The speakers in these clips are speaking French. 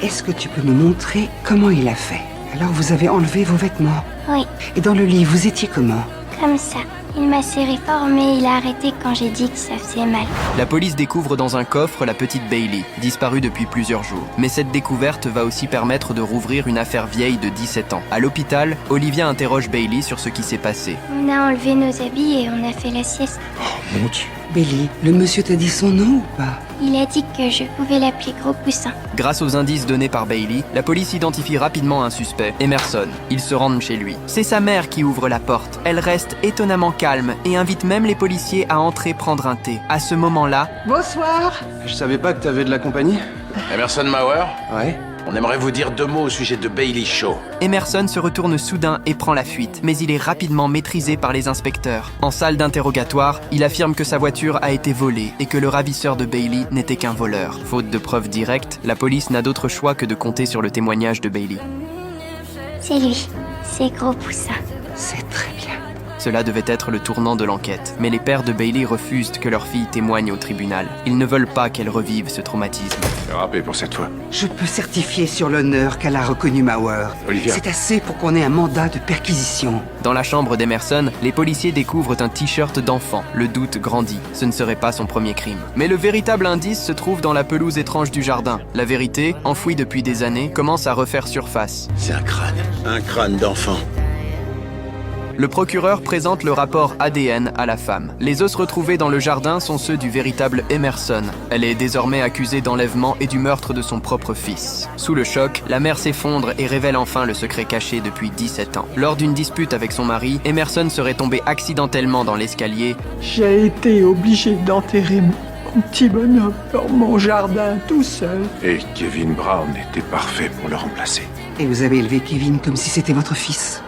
Est-ce que tu peux me montrer comment il a fait? Alors vous avez enlevé vos vêtements. Oui, Et dans le lit, vous étiez comment? comme ça. Il m'a serré fort, mais il a arrêté quand j'ai dit que ça faisait mal. La police découvre dans un coffre la petite Bailey, disparue depuis plusieurs jours. Mais cette découverte va aussi permettre de rouvrir une affaire vieille de 17 ans. À l'hôpital, Olivia interroge Bailey sur ce qui s'est passé. On a enlevé nos habits et on a fait la sieste. Mon Dieu. Bailey, le monsieur t'a dit son nom ou pas? Il a dit que je pouvais l'appeler Gros Poussin. Grâce aux indices donnés par Bailey, la police identifie rapidement un suspect, Emerson. Ils se rendent chez lui. C'est sa mère qui ouvre la porte. Elle reste étonnamment calme et invite même les policiers à entrer prendre un thé. À ce moment-là, Bonsoir. Je savais pas que t'avais de la compagnie. Emerson Mauer, Ouais. on aimerait vous dire 2 mots au sujet de Bailey Shaw. Emerson se retourne soudain et prend la fuite, mais il est rapidement maîtrisé par les inspecteurs. En salle d'interrogatoire, il affirme que sa voiture a été volée et que le ravisseur de Bailey n'était qu'un voleur. Faute de preuves directes, la police n'a d'autre choix que de compter sur le témoignage de Bailey. C'est lui. C'est Gros Poussin. C'est très bien. Cela devait être le tournant de l'enquête, mais les pères de Bailey refusent que leur fille témoigne au tribunal. Ils ne veulent pas qu'elle revive ce traumatisme. J'ai râpé pour cette fois. Je peux certifier sur l'honneur qu'elle a reconnu Mauer. Olivia. C'est assez pour qu'on ait un mandat de perquisition. Dans la chambre d'Emerson, les policiers découvrent un t-shirt d'enfant. Le doute grandit. Ce ne serait pas son premier crime. Mais le véritable indice se trouve dans la pelouse étrange du jardin. La vérité, enfouie depuis des années, commence à refaire surface. C'est un crâne. Un crâne d'enfant. Le procureur présente le rapport ADN à la femme. Les os retrouvés dans le jardin sont ceux du véritable Emerson. Elle est désormais accusée d'enlèvement et du meurtre de son propre fils. Sous le choc, la mère s'effondre et révèle enfin le secret caché depuis 17 ans. Lors d'une dispute avec son mari, Emerson serait tombé accidentellement dans l'escalier. J'ai été obligé d'enterrer mon petit bonhomme dans mon jardin tout seul. Et Kevin Brown était parfait pour le remplacer. Et vous avez élevé Kevin comme si c'était votre fils.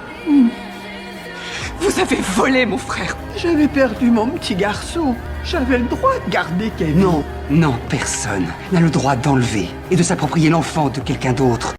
Vous avez volé mon frère. J'avais perdu mon petit garçon. J'avais le droit de garder Kevin. Non, personne n'a le droit d'enlever et de s'approprier l'enfant de quelqu'un d'autre.